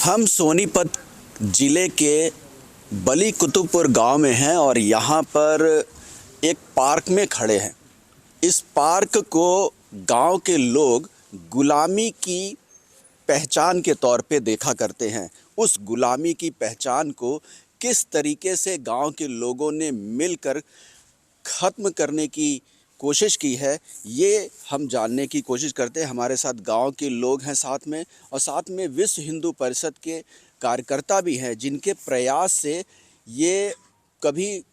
हम सोनीपत ज़िले के बली कुतुबपुर गांव में हैं और यहाँ पर एक पार्क में खड़े हैं। इस पार्क को गांव के लोग गुलामी की पहचान के तौर पे देखा करते हैं। उस गुलामी की पहचान को किस तरीके से गांव के लोगों ने मिलकर ख़त्म करने की कोशिश की है, ये हम जानने की कोशिश करते हैं। हमारे साथ गांव के लोग हैं साथ में, और साथ में विश्व हिंदू परिषद के कार्यकर्ता भी हैं, जिनके प्रयास से ये कभी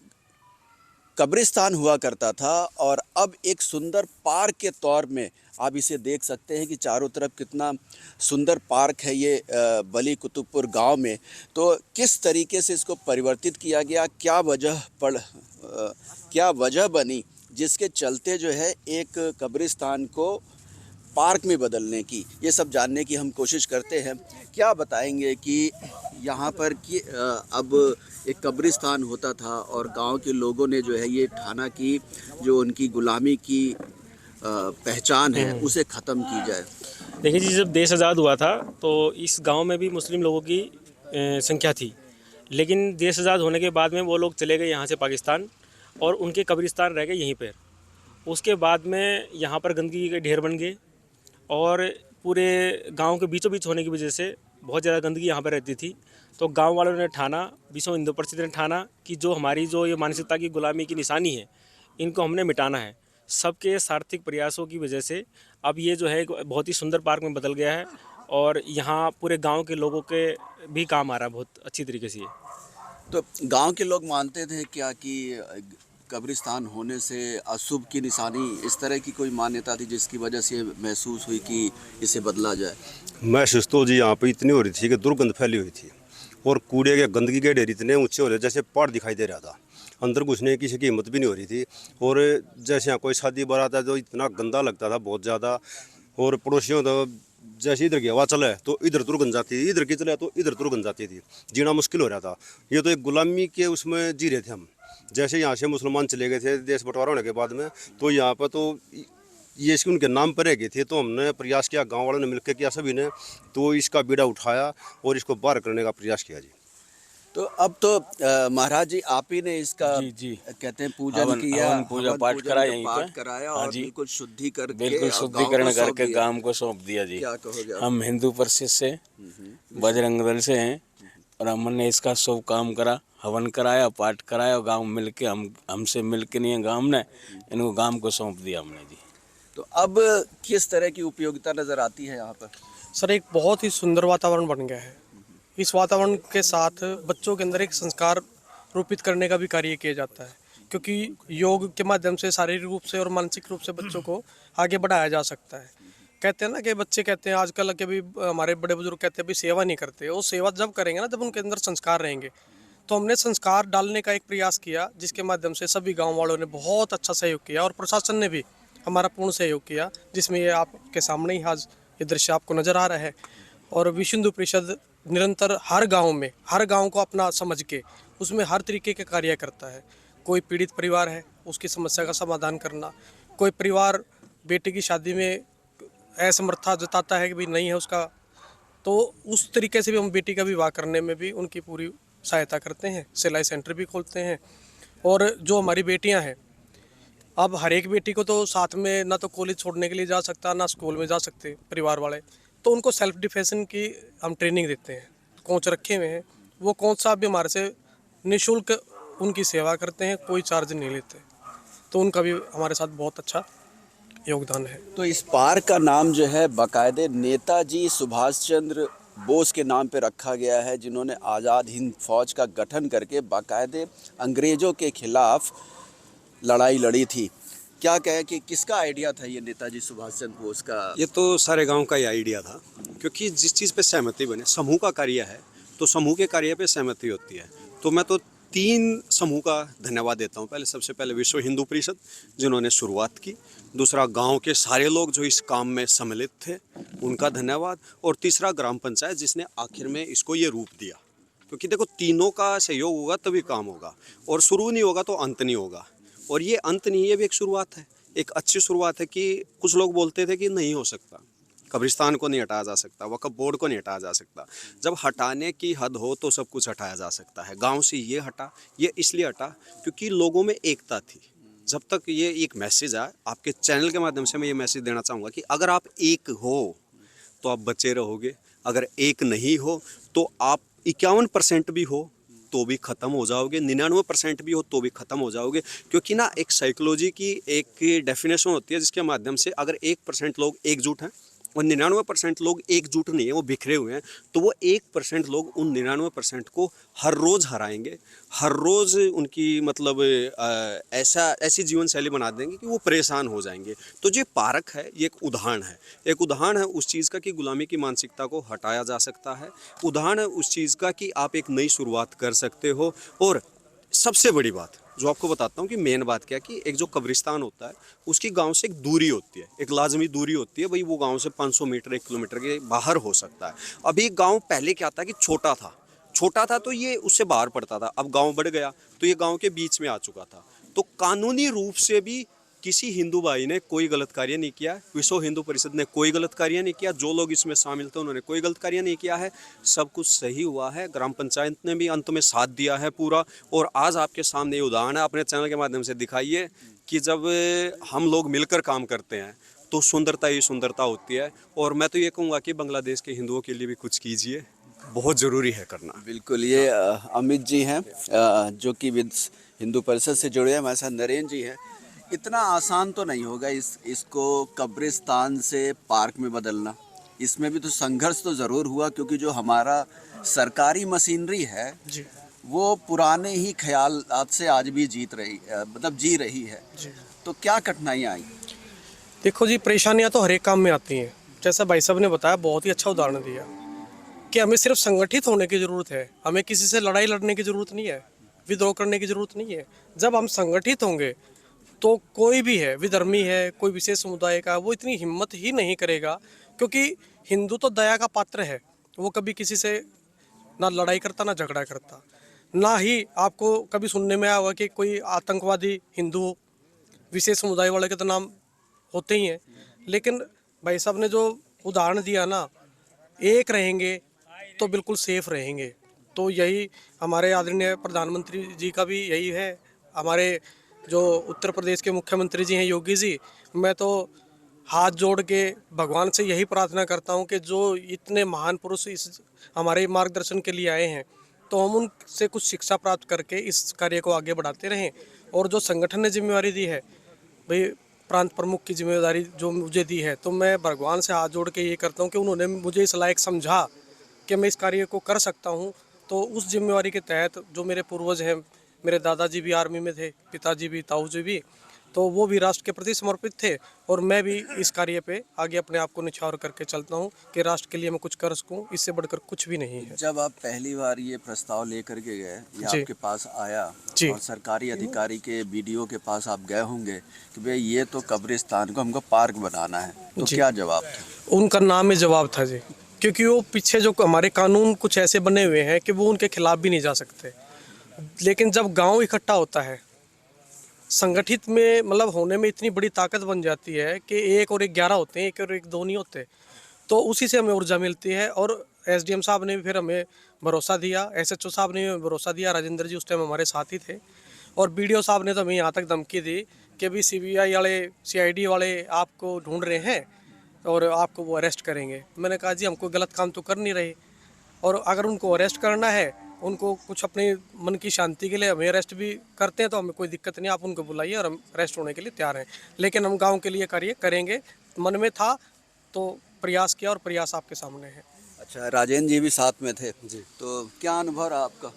कब्रिस्तान हुआ करता था और अब एक सुंदर पार्क के तौर में आप इसे देख सकते हैं कि चारों तरफ कितना सुंदर पार्क है ये बली कुतुबपुर गांव में। तो किस तरीके से इसको परिवर्तित किया गया, क्या वजह बनी जिसके चलते जो है एक कब्रिस्तान को पार्क में बदलने की, ये सब जानने की हम कोशिश करते हैं। क्या बताएंगे कि यहाँ पर कि अब एक कब्रिस्तान होता था और गांव के लोगों ने जो है ये ठाना कि जो उनकी गुलामी की पहचान है उसे ख़त्म की जाए। देखिए जी, जब देश आज़ाद हुआ था तो इस गांव में भी मुस्लिम लोगों की संख्या थी, लेकिन देश आज़ाद होने के बाद में वो लोग चले गए यहाँ से पाकिस्तान और उनके कब्रिस्तान रह गए यहीं पर। उसके बाद में यहाँ पर गंदगी के ढेर बन गए और पूरे गांव के बीचों बीच होने की वजह से बहुत ज़्यादा गंदगी यहाँ पर रहती थी। तो गांव वालों ने ठाना, विश्व हिंदू परिषद ने ठाना कि जो हमारी जो ये मानसिकता की गुलामी की निशानी है, इनको हमने मिटाना है। सबके सार्थक प्रयासों की वजह से अब ये जो है बहुत ही सुंदर पार्क में बदल गया है और यहाँ पूरे गांव के लोगों के भी काम आ रहा है बहुत अच्छी तरीके से। तो गांव के लोग मानते थे क्या कि कब्रिस्तान होने से अशुभ की निशानी, इस तरह की कोई मान्यता थी जिसकी वजह से महसूस हुई कि इसे बदला जाए? महसूस तो जी यहाँ पे इतनी हो रही थी कि दुर्गंध फैली हुई थी और कूड़े के गंदगी के ढेर इतने ऊंचे हो रहे जैसे पहाड़ दिखाई दे रहा था। अंदर घुसने की किसी की हिम्मत भी नहीं हो रही थी। और जैसे यहाँ कोई शादी बारात है जो इतना गंदा लगता था बहुत ज़्यादा। और पड़ोसियों तो जैसे इधर की हवा चले तो इधर दुर्गंध जाती थी, इधर की चले तो इधर दुर्गंध जाती थी। जीना मुश्किल हो रहा था। ये तो एक गुलामी के उसमें जी रहे थे हम। जैसे यहाँ से मुसलमान चले गए थे देश बंटवारा होने के बाद में, तो यहाँ पर तो ये इसके उनके नाम पर रह गए थे। तो हमने प्रयास किया, गांव वालों ने मिलकर किया सभी ने, तो इसका बीड़ा उठाया और इसको बाहर करने का प्रयास किया जी। तो अब तो महाराज जी आप ही ने इसका जी कहते हैं पूजन किया, पूजा पाठ करा यहीं पे। पाठ कराया और बिल्कुल शुद्धिकरण बिल्कुल शुद्धिकरण करके गांव को सौंप दिया जी। क्या कहोगे? हम हिंदू परिषद से बजरंग दल से हैं और हमने इसका शुभ काम करा, हवन कराया, पाठ कराया और गांव मिलके हमसे मिलके नहीं गांव ने इनको गांव को सौंप दिया हमने जी। तो अब किस तरह की उपयोगिता नजर आती है यहाँ पर? सर, एक बहुत ही सुंदर वातावरण बन गया है। इस वातावरण के साथ बच्चों के अंदर एक संस्कार रूपित करने का भी कार्य किया जाता है, क्योंकि योग के माध्यम से शारीरिक रूप से और मानसिक रूप से बच्चों को आगे बढ़ाया जा सकता है। कहते हैं ना कि बच्चे कहते हैं आजकल के भी, हमारे बड़े बुजुर्ग कहते हैं भी सेवा नहीं करते। वो सेवा जब करेंगे ना जब उनके अंदर संस्कार रहेंगे। तो हमने संस्कार डालने का एक प्रयास किया, जिसके माध्यम से सभी गाँव वालों ने बहुत अच्छा सहयोग किया और प्रशासन ने भी हमारा पूर्ण सहयोग किया, जिसमें ये आपके सामने ही आज ये दृश्य आपको नज़र आ रहा है। और विश्व हिंदू परिषद निरंतर हर गांव को अपना समझ के उसमें हर तरीके के कार्य करता है। कोई पीड़ित परिवार है उसकी समस्या का समाधान करना, कोई परिवार बेटे की शादी में असमर्थता जताता है कि भाई नहीं है उसका, तो उस तरीके से भी हम बेटी का विवाह करने में भी उनकी पूरी सहायता करते हैं। सिलाई सेंटर भी खोलते हैं। और जो हमारी बेटियाँ हैं, अब हर एक बेटी को तो साथ में ना तो कॉलेज छोड़ने के लिए जा सकता, ना स्कूल में जा सकते परिवार वाले, तो उनको सेल्फ डिफेंस की हम ट्रेनिंग देते हैं। कोच रखे हुए हैं, वो कोच साहब भी हमारे से निःशुल्क उनकी सेवा करते हैं, कोई चार्ज नहीं लेते। तो उनका भी हमारे साथ बहुत अच्छा योगदान है। तो इस पार्क का नाम जो है बाकायदे नेताजी सुभाष चंद्र बोस के नाम पे रखा गया है, जिन्होंने आज़ाद हिंद फौज का गठन करके बाकायदे अंग्रेज़ों के खिलाफ लड़ाई लड़ी थी। क्या कहें कि किसका आइडिया था ये नेताजी सुभाष चंद्र बोस का? ये तो सारे गांव का ही आइडिया था, क्योंकि जिस चीज़ पे सहमति बने, समूह का कार्य है तो समूह के कार्य पे सहमति होती है। तो मैं तो 3 समूह का धन्यवाद देता हूँ। सबसे पहले विश्व हिंदू परिषद जिन्होंने शुरुआत की, दूसरा गांव के सारे लोग जो इस काम में सम्मिलित थे उनका धन्यवाद, और तीसरा ग्राम पंचायत जिसने आखिर में इसको ये रूप दिया। क्योंकि देखो, तीनों का सहयोग होगा तभी काम होगा, और शुरू नहीं होगा तो अंत नहीं होगा। और ये अंत नहीं, ये भी एक शुरुआत है, एक अच्छी शुरुआत है। कि कुछ लोग बोलते थे कि नहीं हो सकता, कब्रिस्तान को नहीं हटाया जा सकता, वक्फ बोर्ड को नहीं हटाया जा सकता। जब हटाने की हद हो तो सब कुछ हटाया जा सकता है। गांव से ये हटा, ये इसलिए हटा क्योंकि लोगों में एकता थी। जब तक ये एक मैसेज आए, आपके चैनल के माध्यम से मैं ये मैसेज देना चाहूँगा कि अगर आप एक हो तो आप बचे रहोगे, अगर एक नहीं हो तो आप 51% भी हो तो भी ख़त्म हो जाओगे, 99% भी हो तो भी ख़त्म हो जाओगे। क्योंकि ना एक साइकोलॉजी की एक डेफिनेशन होती है जिसके माध्यम से अगर 1% लोग एकजुट हैं और 99% लोग एकजुट नहीं है, वो बिखरे हुए हैं, तो वो 1% लोग उन 99% को हर रोज़ हराएंगे, हर रोज़ उनकी मतलब ऐसी जीवन शैली बना देंगे कि वो परेशान हो जाएंगे। तो जो पार्क है ये एक उदाहरण है उस चीज़ का कि गुलामी की मानसिकता को हटाया जा सकता है, उदाहरण है उस चीज़ का कि आप एक नई शुरुआत कर सकते हो। और सबसे बड़ी बात जो आपको बताता हूँ कि मेन बात क्या है कि एक जो कब्रिस्तान होता है उसकी गांव से एक दूरी होती है, एक लाजमी दूरी होती है भाई, वो गांव से 500 मीटर 1 किलोमीटर के बाहर हो सकता है। अभी गांव पहले क्या था कि छोटा था तो ये उससे बाहर पड़ता था, अब गांव बढ़ गया तो ये गांव के बीच में आ चुका था। तो कानूनी रूप से भी किसी हिंदू भाई ने कोई गलत कार्य नहीं किया, विश्व हिंदू परिषद ने कोई गलत कार्य नहीं किया, जो लोग इसमें शामिल थे उन्होंने कोई गलत कार्य नहीं किया है, सब कुछ सही हुआ है। ग्राम पंचायत ने भी अंत में साथ दिया है पूरा। और आज आपके सामने ये उदाहरण है, अपने चैनल के माध्यम से दिखाइए कि जब हम लोग मिलकर काम करते हैं तो सुंदरता ही सुंदरता होती है। और मैं तो ये कहूँगा कि बांग्लादेश के हिंदुओं के लिए भी कुछ कीजिए, बहुत ज़रूरी है करना। बिल्कुल, ये अमित जी हैं जो कि हिंदू परिषद से जुड़े हैं, हमारे साथ नरेंद्र जी हैं। इतना आसान तो नहीं होगा इसको कब्रिस्तान से पार्क में बदलना। इसमें भी तो संघर्ष तो ज़रूर हुआ, क्योंकि जो हमारा सरकारी मशीनरी है जी वो पुराने ही ख्यालात से आज भी जी रही है। जी। तो क्या कठिनाइयाँ आई? देखो जी, परेशानियां तो हर एक काम में आती हैं। जैसा भाई साहब ने बताया, बहुत ही अच्छा उदाहरण दिया कि हमें सिर्फ संगठित होने की ज़रूरत है, हमें किसी से लड़ाई लड़ने की ज़रूरत नहीं है, विद्रोह करने की ज़रूरत नहीं है। जब हम संगठित होंगे तो कोई भी है, विधर्मी है, कोई विशेष समुदाय का, वो इतनी हिम्मत ही नहीं करेगा। क्योंकि हिंदू तो दया का पात्र है, वो कभी किसी से ना लड़ाई करता ना झगड़ा करता। ना ही आपको कभी सुनने में आया होगा कि कोई आतंकवादी हिंदू हो। विशेष समुदाय वाले के तो नाम होते ही हैं। लेकिन भाई साहब ने जो उदाहरण दिया ना, एक रहेंगे तो बिल्कुल सेफ रहेंगे। तो यही हमारे आदरणीय प्रधानमंत्री जी का भी यही है। हमारे जो उत्तर प्रदेश के मुख्यमंत्री जी हैं योगी जी, मैं तो हाथ जोड़ के भगवान से यही प्रार्थना करता हूं कि जो इतने महान पुरुष इस हमारे मार्गदर्शन के लिए आए हैं, तो हम उनसे कुछ शिक्षा प्राप्त करके इस कार्य को आगे बढ़ाते रहें। और जो संगठन ने जिम्मेवारी दी है भाई, प्रांत प्रमुख की जिम्मेदारी जो मुझे दी है, तो मैं भगवान से हाथ जोड़ के ये करता हूँ कि उन्होंने मुझे इस लायक समझा कि मैं इस कार्य को कर सकता हूँ। तो उस जिम्मेवारी के तहत जो मेरे पूर्वज हैं, मेरे दादाजी भी आर्मी में थे, पिताजी भी, ताऊ जी भी, तो वो भी राष्ट्र के प्रति समर्पित थे। और मैं भी इस कार्य पे आगे अपने आप को निछावर करके चलता हूँ कि राष्ट्र के लिए मैं कुछ कर सकूँ, इससे बढ़कर कुछ भी नहीं है। जब आप पहली बार ये प्रस्ताव लेकर के गए, ये जी। आपके पास आया जी। और सरकारी अधिकारी के बीडीओ के पास आप गए होंगे कि भाई ये तो कब्रिस्तान को हमको पार्क बनाना है, तो जी। क्या जवाब था? उनका नाम में जवाब था जी, क्योंकि वो पीछे जो हमारे कानून कुछ ऐसे बने हुए हैं कि वो उनके खिलाफ भी नहीं जा सकते। लेकिन जब गांव इकट्ठा होता है, संगठित में मतलब होने में इतनी बड़ी ताकत बन जाती है कि 1 और 1 11 होते हैं, 1 और 1 2 नहीं होते। तो उसी से हमें ऊर्जा मिलती है। और एसडीएम साहब ने भी फिर हमें भरोसा दिया, एसएचओ साहब ने भी हमें भरोसा दिया, राजेंद्र जी उस टाइम हमारे साथ ही थे। और बीडीओ साहब ने तो हमें यहाँ तक धमकी दी कि अभी सीबीआई वाले, सीआईडी वाले आपको ढूंढ रहे हैं और आपको वो अरेस्ट करेंगे। मैंने कहा जी, हम कोई गलत काम तो कर नहीं रहे, और अगर उनको अरेस्ट करना है, उनको कुछ अपने मन की शांति के लिए हमें अरेस्ट भी करते हैं तो हमें कोई दिक्कत नहीं, आप उनको बुलाइए और हम अरेस्ट होने के लिए तैयार हैं। लेकिन हम गांव के लिए कार्य करेंगे। मन में था तो प्रयास किया, और प्रयास आपके सामने है। अच्छा, राजेंद्र जी भी साथ में थे जी, तो क्या अनुभव रहा आपका?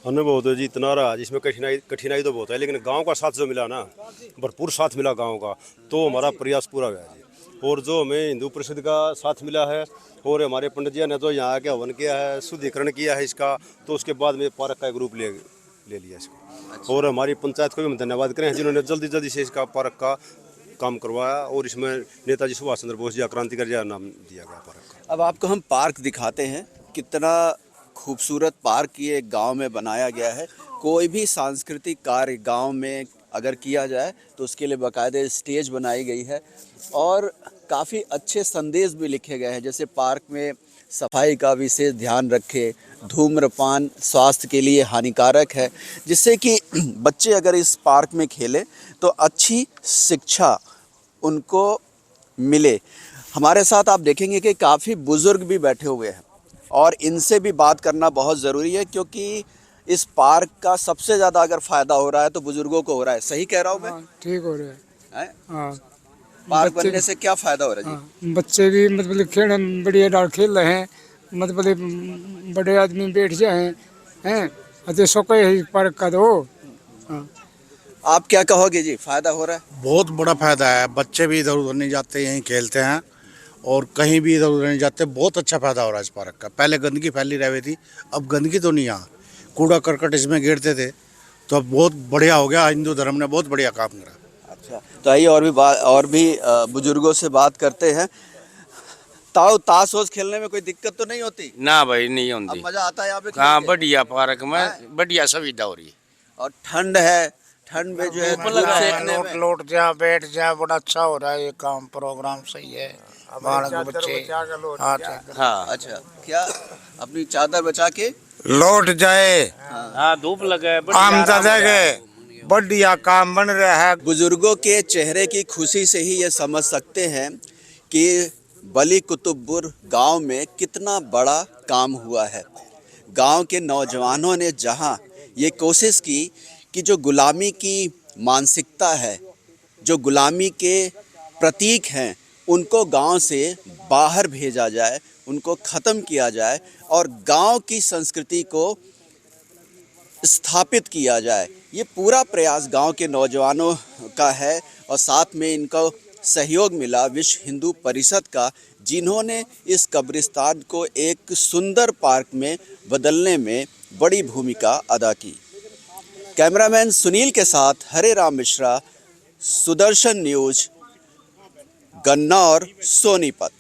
अनुभव तो जी इतना रहा, जिसमें कठिनाई तो बहुत है, लेकिन गांव का साथ जो मिला ना, भरपूर साथ मिला गांव का, तो हमारा प्रयास पूरा हुआ जी। और जो हमें हिंदू परिषद का साथ मिला है, और हमारे पंडित जी ने तो यहाँ के हवन किया है, शुद्धिकरण किया है इसका, तो उसके बाद में पार्क का एक रूप ले लिया इसको। अच्छा। और हमारी पंचायत को भी हम धन्यवाद करें जिन्होंने जल्दी से इसका पार्क का काम करवाया, और इसमें नेताजी सुभाष चंद्र बोस जी क्रांतिकारी जी नाम दिया गया पार्क का। अब आपको हम पार्क दिखाते हैं, कितना खूबसूरत पार्क ये गांव में बनाया गया है। कोई भी सांस्कृतिक कार्य गांव में अगर किया जाए तो उसके लिए बाकायदे स्टेज बनाई गई है, और काफ़ी अच्छे संदेश भी लिखे गए हैं, जैसे पार्क में सफाई का विशेष ध्यान रखें, धूम्रपान स्वास्थ्य के लिए हानिकारक है, जिससे कि बच्चे अगर इस पार्क में खेलें तो अच्छी शिक्षा उनको मिले। हमारे साथ आप देखेंगे कि काफ़ी बुज़ुर्ग भी बैठे हुए हैं और इनसे भी बात करना बहुत ज़रूरी है, क्योंकि इस पार्क का सबसे ज़्यादा अगर फ़ायदा हो रहा है तो बुज़ुर्गों को हो रहा है। सही कह रहा हूँ मैं? ठीक हो रहा है। हैं? हाँ पार्क बच्चे बनने से क्या फ़ायदा हो रहा है जी? हाँ, बच्चे भी मतलब खेल बढ़िया डाल खेल रहे हैं, मतलब बड़े आदमी बैठ जाए हैं अरे सो कोई पार्क का दो। हाँ आप क्या कहोगे जी, फ़ायदा हो रहा है? बहुत बड़ा फायदा है। बच्चे भी इधर उधर नहीं जाते, यहीं खेलते हैं और कहीं भी इधर उधर नहीं जाते। बहुत अच्छा फायदा हो रहा है इस पार्क का। पहले गंदगी फैली रही थी, अब गंदगी तो नहीं, यहाँ कूड़ा करकट इसमें गिरते थे, तो अब बहुत बढ़िया हो गया। हिंदू धर्म ने बहुत बढ़िया काम करा। अच्छा, तो आइए और भी बुजुर्गों से बात करते हैं। ताश वोश खेलने में कोई दिक्कत तो नहीं होती? ना भाई नहीं अब होती। मजा आता है यहाँ पे खेल हाँ के? बढ़िया पार्क में बढ़िया सुविधा हो रही है। और ठंड है, ठंड में जो है धूप सेकने में लौट जा बैठ जा, बड़ा अच्छा हो रहा है ये काम, प्रोग्राम सही है। बालक बच्चे हाँ अच्छा, क्या अपनी चादर बचा के लौट जाए, हाँ धूप लगे आम जाएंगे, बढ़िया काम बन रहा है। बुजुर्गों के चेहरे की खुशी से ही ये समझ सकते हैं कि बली कुतुबपुर गांव में कितना बड़ा काम हुआ है। गांव के नौजवानों ने जहां ये कोशिश की कि जो गुलामी की मानसिकता है, जो गुलामी के प्रतीक हैं, उनको गांव से बाहर भेजा जाए, उनको ख़त्म किया जाए और गांव की संस्कृति को स्थापित किया जाए। ये पूरा प्रयास गांव के नौजवानों का है और साथ में इनको सहयोग मिला विश्व हिंदू परिषद का, जिन्होंने इस कब्रिस्तान को एक सुंदर पार्क में बदलने में बड़ी भूमिका अदा की। कैमरामैन सुनील के साथ हरे राम मिश्रा, सुदर्शन न्यूज, गन्नौर, सोनीपत।